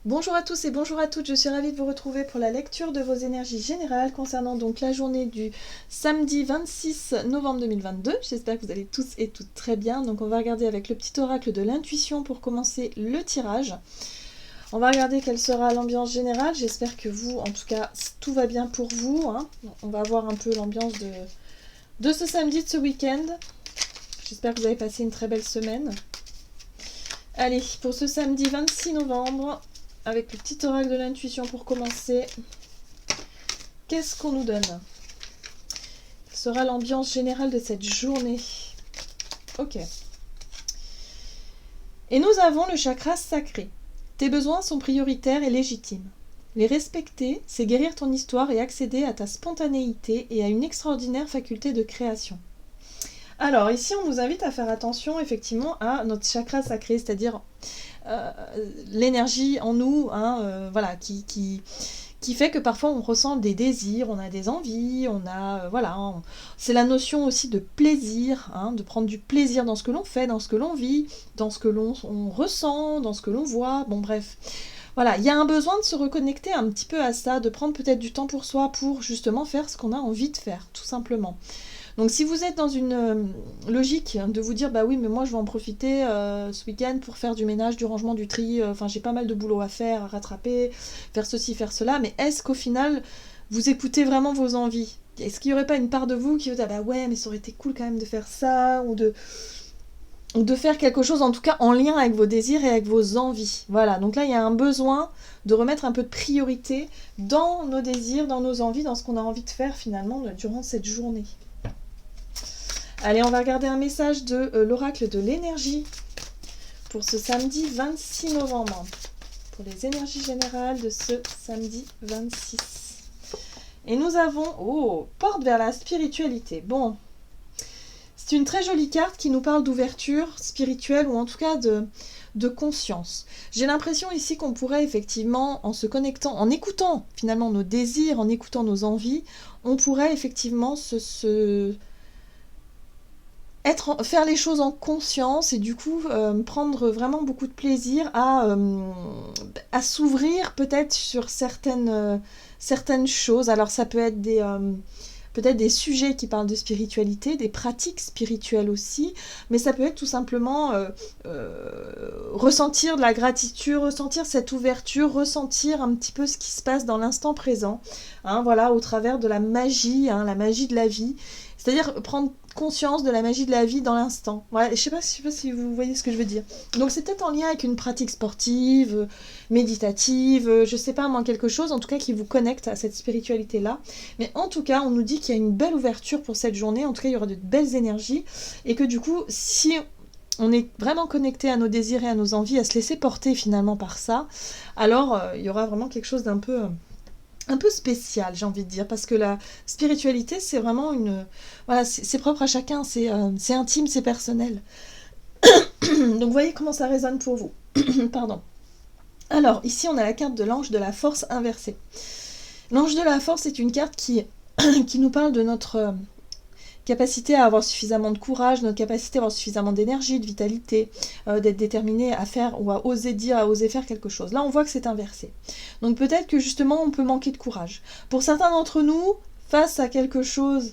Bonjour à tous et bonjour à toutes, je suis ravie de vous retrouver pour la lecture de vos énergies générales concernant donc la journée du samedi 26 novembre 2022. J'espère que vous allez tous et toutes très bien. Donc on va regarder avec le petit oracle de l'intuition pour commencer le tirage. On va regarder quelle sera l'ambiance générale. J'espère que vous, en tout cas, tout va bien pour vous. On va voir un peu l'ambiance de ce samedi, de ce week-end. J'espère que vous avez passé une très belle semaine. Allez, pour ce samedi 26 novembre, avec le petit oracle de l'intuition pour commencer, qu'est-ce qu'on nous donne? Quelle sera l'ambiance générale de cette journée? Ok. Et nous avons le chakra sacré. Tes besoins sont prioritaires et légitimes. Les respecter, c'est guérir ton histoire et accéder à ta spontanéité et à une extraordinaire faculté de création. Alors ici on nous invite à faire attention effectivement à notre chakra sacré, c'est-à-dire l'énergie en nous, voilà, qui fait que parfois on ressent des désirs, on a des envies, c'est la notion aussi de plaisir, de prendre du plaisir dans ce que l'on fait, dans ce que l'on vit, dans ce que on ressent, dans ce que l'on voit, bon bref. Voilà, il y a un besoin de se reconnecter un petit peu à ça, de prendre peut-être du temps pour soi, pour justement faire ce qu'on a envie de faire, tout simplement. Donc si vous êtes dans une logique de vous dire bah oui mais moi je vais en profiter ce week-end pour faire du ménage, du rangement, du tri, j'ai pas mal de boulot à faire, à rattraper, faire ceci, faire cela, mais est-ce qu'au final vous écoutez vraiment vos envies? Est-ce qu'il n'y aurait pas une part de vous qui vous dit ah bah ouais mais ça aurait été cool quand même de faire ça, ou de faire quelque chose en tout cas en lien avec vos désirs et avec vos envies. Voilà, donc là il y a un besoin de remettre un peu de priorité dans nos désirs, dans nos envies, dans ce qu'on a envie de faire finalement durant cette journée. Allez, on va regarder un message de l'oracle de l'énergie pour ce samedi 26 novembre. Pour les énergies générales de ce samedi 26. Et nous avons, porte vers la spiritualité. Bon, c'est une très jolie carte qui nous parle d'ouverture spirituelle ou en tout cas de conscience. J'ai l'impression ici qu'on pourrait effectivement, en se connectant, en écoutant finalement nos désirs, en écoutant nos envies, on pourrait effectivement faire les choses en conscience et du coup prendre vraiment beaucoup de plaisir à s'ouvrir peut-être sur certaines choses. Alors ça peut être peut-être des sujets qui parlent de spiritualité, des pratiques spirituelles aussi, mais ça peut être tout simplement ressentir de la gratitude, ressentir cette ouverture, ressentir un petit peu ce qui se passe dans l'instant présent, voilà, au travers de la magie de la vie. C'est-à-dire prendre conscience de la magie de la vie dans l'instant. Voilà, je sais pas si vous voyez ce que je veux dire. Donc c'est peut-être en lien avec une pratique sportive, méditative, je sais pas moi, quelque chose en tout cas qui vous connecte à cette spiritualité-là. Mais en tout cas, on nous dit qu'il y a une belle ouverture pour cette journée, en tout cas il y aura de belles énergies, et que du coup, si on est vraiment connecté à nos désirs et à nos envies, à se laisser porter finalement par ça, alors il y aura vraiment quelque chose d'un peu spécial, j'ai envie de dire, parce que la spiritualité, c'est vraiment voilà, c'est propre à chacun, c'est intime, c'est personnel. Donc, vous voyez comment ça résonne pour vous. Pardon. Alors, ici, on a la carte de l'ange de la force inversée. L'ange de la force est une carte qui nous parle de notre capacité à avoir suffisamment de courage, notre capacité à avoir suffisamment d'énergie, de vitalité, d'être déterminé à faire ou à oser dire, à oser faire quelque chose. Là, on voit que c'est inversé. Donc peut-être que justement, on peut manquer de courage. Pour certains d'entre nous, face à quelque chose,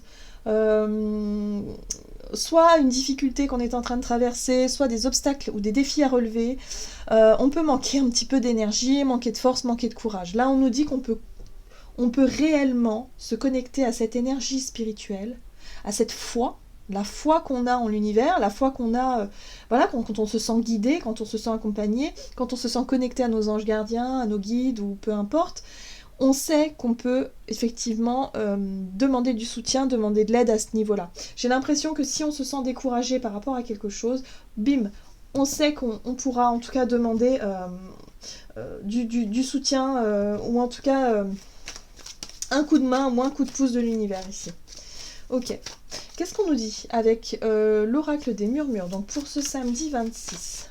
soit une difficulté qu'on est en train de traverser, soit des obstacles ou des défis à relever, on peut manquer un petit peu d'énergie, manquer de force, manquer de courage. Là, on nous dit qu'on peut réellement se connecter à cette énergie spirituelle, à cette foi, la foi qu'on a en l'univers, la foi qu'on a, voilà, quand on se sent guidé, quand on se sent accompagné, quand on se sent connecté à nos anges gardiens, à nos guides ou peu importe, on sait qu'on peut effectivement demander du soutien, demander de l'aide à ce niveau-là. J'ai l'impression que si on se sent découragé par rapport à quelque chose, bim, on sait qu'on pourra en tout cas demander du soutien ou en tout cas un coup de main ou un coup de pouce de l'univers ici. Ok. Qu'est-ce qu'on nous dit avec l'oracle des murmures, donc pour ce samedi 26?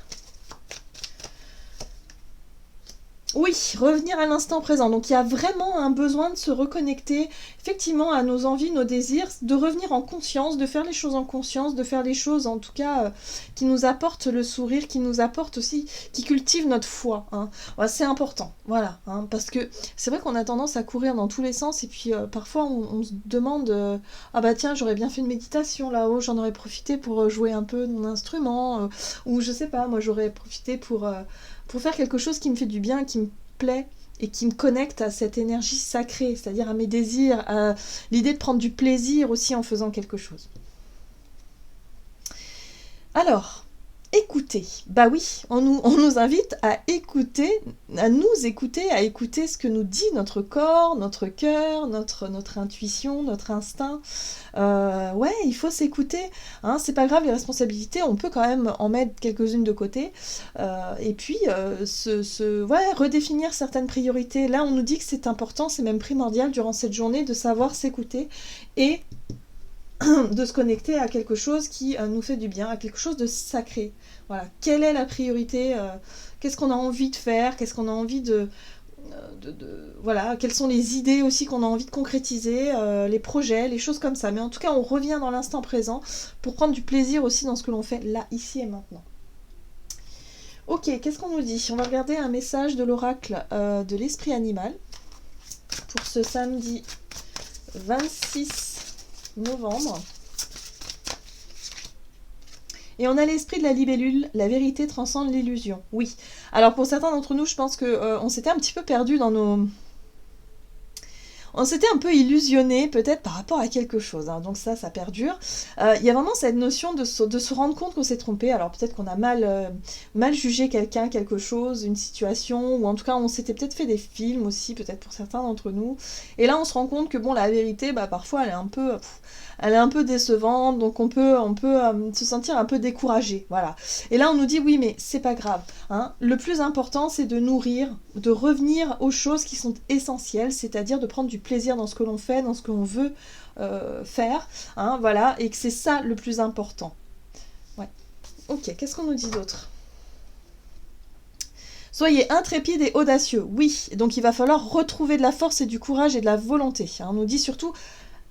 Oui, revenir à l'instant présent. Donc il y a vraiment un besoin de se reconnecter effectivement à nos envies, nos désirs, de revenir en conscience, de faire les choses en conscience, de faire les choses en tout cas qui nous apportent le sourire, qui nous apportent aussi, qui cultivent notre foi. Hein. Ouais, c'est important, voilà. Hein, parce que c'est vrai qu'on a tendance à courir dans tous les sens et puis parfois on se demande ah bah tiens j'aurais bien fait une méditation là-haut, j'en aurais profité pour jouer un peu de mon instrument ou je sais pas, moi j'aurais profité pour faire quelque chose qui me fait du bien, qui me plaît et qui me connecte à cette énergie sacrée, c'est-à-dire à mes désirs, à l'idée de prendre du plaisir aussi en faisant quelque chose. Alors, écouter. Bah oui, on nous invite à écouter, à nous écouter, à écouter ce que nous dit notre corps, notre cœur, notre intuition, notre instinct. Ouais, il faut s'écouter. Hein, c'est pas grave, les responsabilités, on peut quand même en mettre quelques-unes de côté. Et puis, ouais, redéfinir certaines priorités. Là, on nous dit que c'est important, c'est même primordial durant cette journée de savoir s'écouter et de se connecter à quelque chose qui nous fait du bien, à quelque chose de sacré. Voilà, quelle est la priorité qu'est-ce qu'on a envie de faire, qu'est-ce qu'on a envie voilà, quelles sont les idées aussi qu'on a envie de concrétiser, les projets, les choses comme ça. Mais en tout cas, on revient dans l'instant présent pour prendre du plaisir aussi dans ce que l'on fait là, ici et maintenant. Ok, qu'est-ce qu'on nous dit? On va regarder un message de l'oracle de l'esprit animal pour ce samedi 26 novembre. Et on a l'esprit de la libellule, la vérité transcende l'illusion. Oui. Alors pour certains d'entre nous, je pense que on s'était un petit peu perdu dans nos... On s'était un peu illusionné peut-être par rapport à quelque chose, hein. Donc ça perdure. Il y a vraiment cette notion de se rendre compte qu'on s'est trompé. Alors peut-être qu'on a mal jugé quelqu'un, quelque chose, une situation, ou en tout cas on s'était peut-être fait des films aussi, peut-être pour certains d'entre nous. Et là on se rend compte que bon, la vérité, bah, parfois elle est un peu décevante, donc on peut se sentir un peu découragé, voilà. Et là on nous dit oui mais c'est pas grave, hein. Le plus important c'est de nourrir, de revenir aux choses qui sont essentielles, c'est-à-dire de prendre du plaisir dans ce que l'on fait, dans ce que l'on veut faire, hein, voilà, et que c'est ça le plus important. Ouais. Ok, qu'est-ce qu'on nous dit d'autre? Soyez intrépides et audacieux, oui, donc il va falloir retrouver de la force et du courage et de la volonté, hein. On nous dit surtout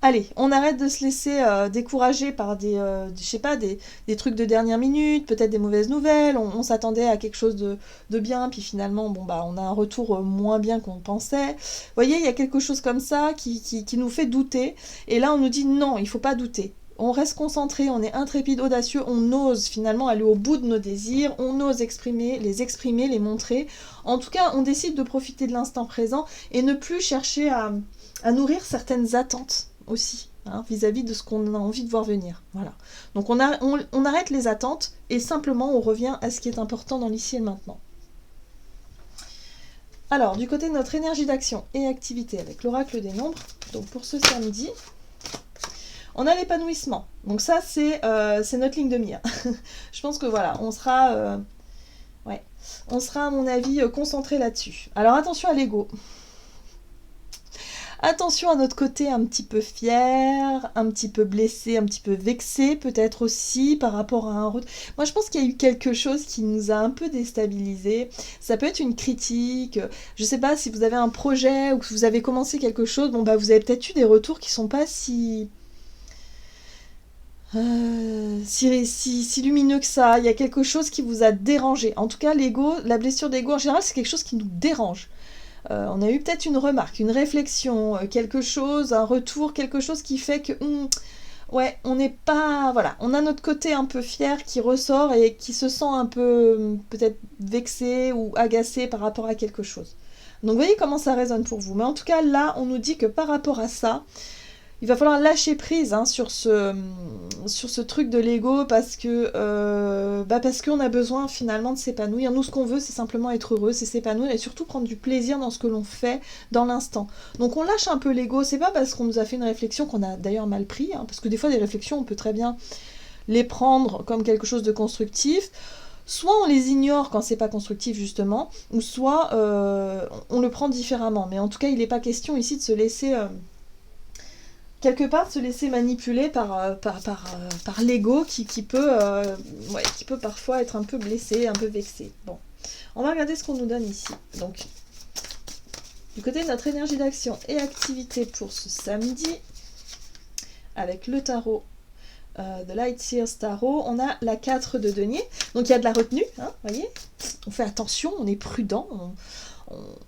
allez, on arrête de se laisser décourager par des trucs de dernière minute, peut-être des mauvaises nouvelles, on s'attendait à quelque chose de bien, puis finalement, bon bah, on a un retour moins bien qu'on pensait. Vous voyez, il y a quelque chose comme ça qui nous fait douter, et là on nous dit non, il ne faut pas douter. On reste concentré, on est intrépide, audacieux, on ose finalement aller au bout de nos désirs, on ose exprimer, les montrer. En tout cas, on décide de profiter de l'instant présent et ne plus chercher à nourrir certaines attentes aussi, hein, vis-à-vis de ce qu'on a envie de voir venir. Voilà. Donc on arrête les attentes et simplement on revient à ce qui est important dans l'ici et le maintenant. Alors, du côté de notre énergie d'action et activité avec l'oracle des nombres, donc pour ce samedi, on a l'épanouissement. Donc ça, c'est notre ligne de mire. Je pense que voilà, on sera à mon avis concentré là-dessus. Alors attention à l'ego. Attention à notre côté un petit peu fier, un petit peu blessé, un petit peu vexé peut-être aussi par rapport à un retour. Moi je pense qu'il y a eu quelque chose qui nous a un peu déstabilisé. Ça peut être une critique, je sais pas si vous avez un projet ou que vous avez commencé quelque chose, bon bah vous avez peut-être eu des retours qui sont pas si lumineux que ça. Il y a quelque chose qui vous a dérangé. En tout cas l'ego, la blessure d'ego en général c'est quelque chose qui nous dérange. On a eu peut-être une remarque, une réflexion, quelque chose, un retour, quelque chose qui fait que ouais, on n'est pas... Voilà, on a notre côté un peu fier qui ressort et qui se sent un peu peut-être vexé ou agacé par rapport à quelque chose. Donc vous voyez comment ça résonne pour vous. Mais en tout cas, là, on nous dit que par rapport à ça, il va falloir lâcher prise hein, sur ce truc de l'ego parce qu'on a besoin finalement de s'épanouir. Nous, ce qu'on veut, c'est simplement être heureux, c'est s'épanouir et surtout prendre du plaisir dans ce que l'on fait dans l'instant. Donc on lâche un peu l'ego, c'est pas parce qu'on nous a fait une réflexion qu'on a d'ailleurs mal pris, hein, parce que des fois des réflexions, on peut très bien les prendre comme quelque chose de constructif. Soit on les ignore quand c'est pas constructif justement, ou soit on le prend différemment. Mais en tout cas, il n'est pas question ici de se laisser... quelque part se laisser manipuler par l'ego qui peut parfois être un peu blessé, un peu vexé. Bon, on va regarder ce qu'on nous donne ici. Donc, Du côté de notre énergie d'action et activité pour ce samedi, avec le tarot de Light Seers Tarot, on a la 4 de denier. Donc il y a de la retenue, hein, voyez. On fait attention, on est prudent,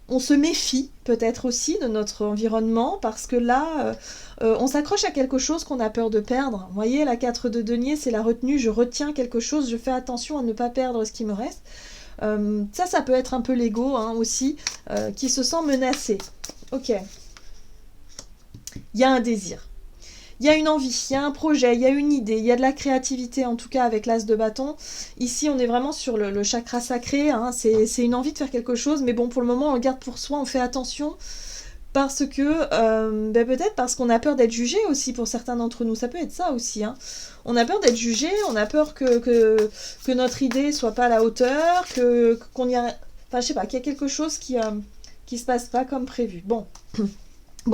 on se méfie peut-être aussi de notre environnement parce que là, on s'accroche à quelque chose qu'on a peur de perdre. Vous voyez, la 4 de denier, c'est la retenue, je retiens quelque chose, je fais attention à ne pas perdre ce qui me reste. Ça peut être un peu l'ego hein, aussi, qui se sent menacé. Ok. Il y a un désir. Il y a une envie, il y a un projet, il y a une idée, il y a de la créativité, en tout cas avec l'as de bâton. Ici, on est vraiment sur le chakra sacré, hein, c'est une envie de faire quelque chose, mais bon, pour le moment, on le garde pour soi, on fait attention, parce que, peut-être parce qu'on a peur d'être jugé aussi pour certains d'entre nous, ça peut être ça aussi. Hein. On a peur d'être jugé, on a peur que notre idée soit pas à la hauteur, qu'on y a... Enfin, je sais pas, qu'il y a quelque chose qui se passe pas comme prévu. Bon,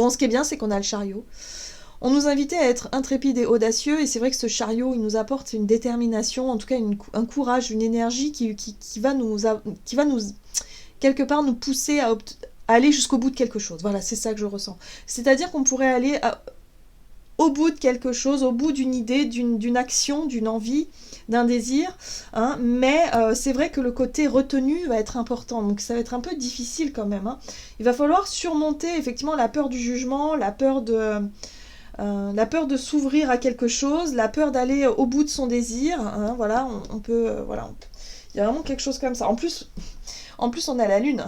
ce qui est bien, c'est qu'on a le chariot. On nous invitait à être intrépides et audacieux, et c'est vrai que ce chariot, il nous apporte une détermination, en tout cas un courage, une énergie qui va nous, quelque part, nous pousser à aller jusqu'au bout de quelque chose. Voilà, c'est ça que je ressens. C'est-à-dire qu'on pourrait aller au bout de quelque chose, au bout d'une idée, d'une action, d'une envie, d'un désir, hein, mais c'est vrai que le côté retenu va être important, donc ça va être un peu difficile quand même. Hein. Il va falloir surmonter effectivement la peur du jugement, la peur de s'ouvrir à quelque chose, la peur d'aller au bout de son désir, hein, voilà, on peut, il y a vraiment quelque chose comme ça. En plus, on a la lune.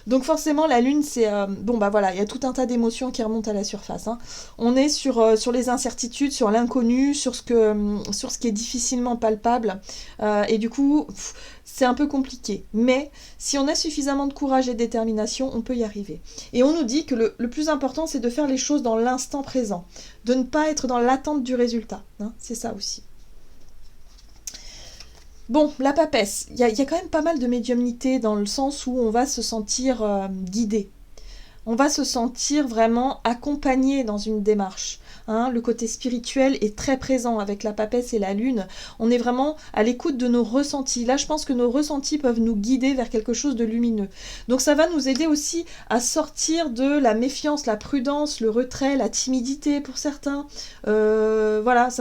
Donc forcément, la lune, c'est... il y a tout un tas d'émotions qui remontent à la surface. Hein. On est sur les incertitudes, sur l'inconnu, sur ce qui est difficilement palpable. Et du coup, c'est un peu compliqué. Mais si on a suffisamment de courage et de détermination, on peut y arriver. Et on nous dit que le plus important, c'est de faire les choses dans l'instant présent. De ne pas être dans l'attente du résultat. Hein. C'est ça aussi. Bon, la papesse, il y a quand même pas mal de médiumnité dans le sens où on va se sentir guidé. On va se sentir vraiment accompagné dans une démarche. Hein. Le côté spirituel est très présent avec la papesse et la lune. On est vraiment à l'écoute de nos ressentis. Là, je pense que nos ressentis peuvent nous guider vers quelque chose de lumineux. Donc ça va nous aider aussi à sortir de la méfiance, la prudence, le retrait, la timidité pour certains. Ça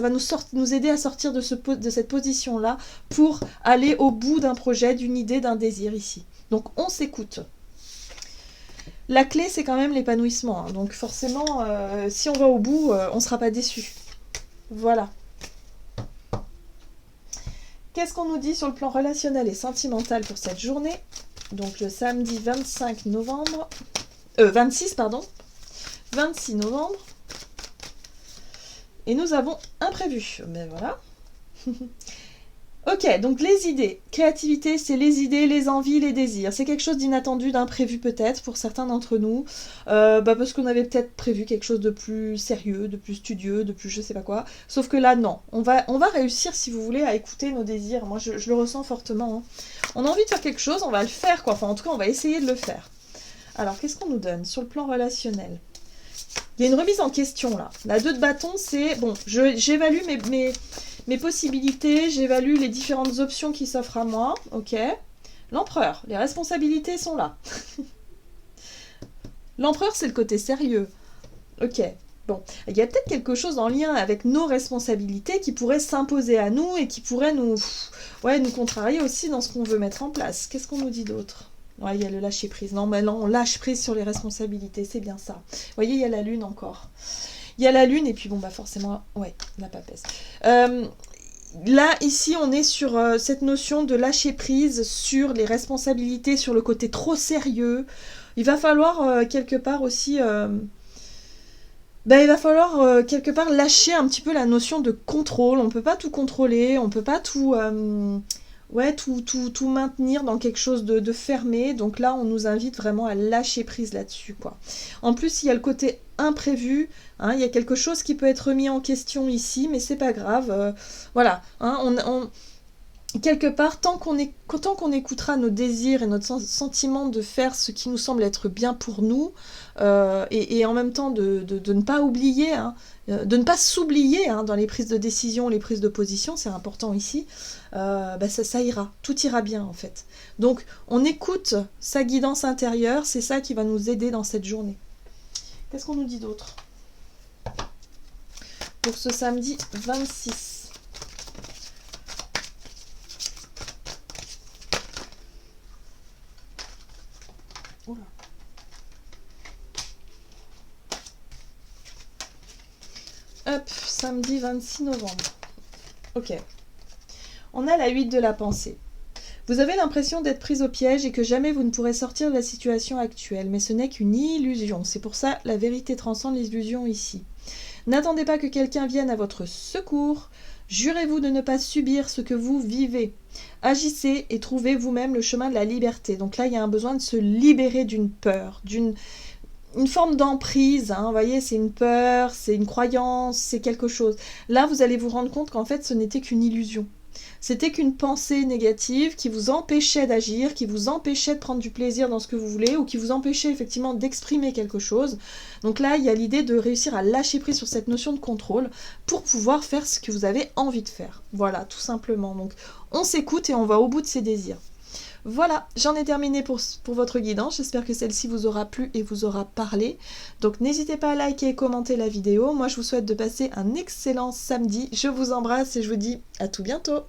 va nous aider à sortir de cette position-là pour aller au bout d'un projet, d'une idée, d'un désir ici. Donc on s'écoute. La clé, c'est quand même l'épanouissement. Hein. Donc forcément, si on va au bout, on ne sera pas déçu. Voilà. Qu'est-ce qu'on nous dit sur le plan relationnel et sentimental pour cette journée? Donc le samedi 26 novembre. 26 novembre. Et nous avons imprévu. Mais voilà. Ok, donc les idées. Créativité, c'est les idées, les envies, les désirs. C'est quelque chose d'inattendu, d'imprévu peut-être pour certains d'entre nous. Parce qu'on avait peut-être prévu quelque chose de plus sérieux, de plus studieux, de plus je sais pas quoi. Sauf que là, non. On va réussir, si vous voulez, à écouter nos désirs. Moi, je le ressens fortement. Hein. On a envie de faire quelque chose, on va le faire, quoi. Enfin, en tout cas, on va essayer de le faire. Alors, qu'est-ce qu'on nous donne sur le plan relationnel? Il y a une remise en question, là. La 2 de bâton, c'est... Bon, j'évalue mes possibilités, j'évalue les différentes options qui s'offrent à moi, ok. L'empereur, les responsabilités sont là. L'empereur, c'est le côté sérieux. Ok, bon. Il y a peut-être quelque chose en lien avec nos responsabilités qui pourrait s'imposer à nous et qui pourrait nous contrarier aussi dans ce qu'on veut mettre en place. Qu'est-ce qu'on nous dit d'autre? Ouais, il y a le lâcher prise. Non, mais non, on lâche prise sur les responsabilités, c'est bien ça. Vous voyez, il y a la lune encore. Il y a la lune et puis forcément, ouais, la papesse. Là, ici, on est sur cette notion de lâcher prise sur les responsabilités, sur le côté trop sérieux. Il va falloir quelque part aussi... il va falloir quelque part lâcher un petit peu la notion de contrôle. On ne peut pas tout contrôler, on ne peut pas tout maintenir dans quelque chose de fermé. Donc là, on nous invite vraiment à lâcher prise là-dessus, quoi. En plus, il y a le côté imprévu. Hein, il y a quelque chose qui peut être remis en question ici, mais c'est pas grave. Voilà. Hein, quelque part, tant qu'on écoutera nos désirs et notre sentiment de faire ce qui nous semble être bien pour nous, et en même temps de ne pas oublier, hein, de ne pas s'oublier hein, dans les prises de décision, les prises de position, c'est important ici, bah ça ira, tout ira bien en fait. Donc on écoute sa guidance intérieure, c'est ça qui va nous aider dans cette journée. Qu'est-ce qu'on nous dit d'autre pour ce samedi 26 ? Oula. Hop, samedi 26 novembre. Ok. On a la 8 de la pensée. Vous avez l'impression d'être prise au piège et que jamais vous ne pourrez sortir de la situation actuelle, mais ce n'est qu'une illusion. C'est pour ça la vérité transcende l'illusion ici. N'attendez pas que quelqu'un vienne à votre secours. Jurez-vous de ne pas subir ce que vous vivez. Agissez et trouvez vous-même le chemin de la liberté. Donc là, il y a un besoin de se libérer d'une peur, d'une forme d'emprise, hein, vous voyez, c'est une peur, c'est une croyance, c'est quelque chose. Là, vous allez vous rendre compte qu'en fait, ce n'était qu'une illusion. C'était qu'une pensée négative qui vous empêchait d'agir, qui vous empêchait de prendre du plaisir dans ce que vous voulez, ou qui vous empêchait effectivement d'exprimer quelque chose. Donc là, il y a l'idée de réussir à lâcher prise sur cette notion de contrôle pour pouvoir faire ce que vous avez envie de faire. Voilà, tout simplement. Donc, on s'écoute et on va au bout de ses désirs. Voilà, j'en ai terminé pour votre guidance. J'espère que celle-ci vous aura plu et vous aura parlé. Donc n'hésitez pas à liker et commenter la vidéo. Moi, je vous souhaite de passer un excellent samedi. Je vous embrasse et je vous dis à tout bientôt.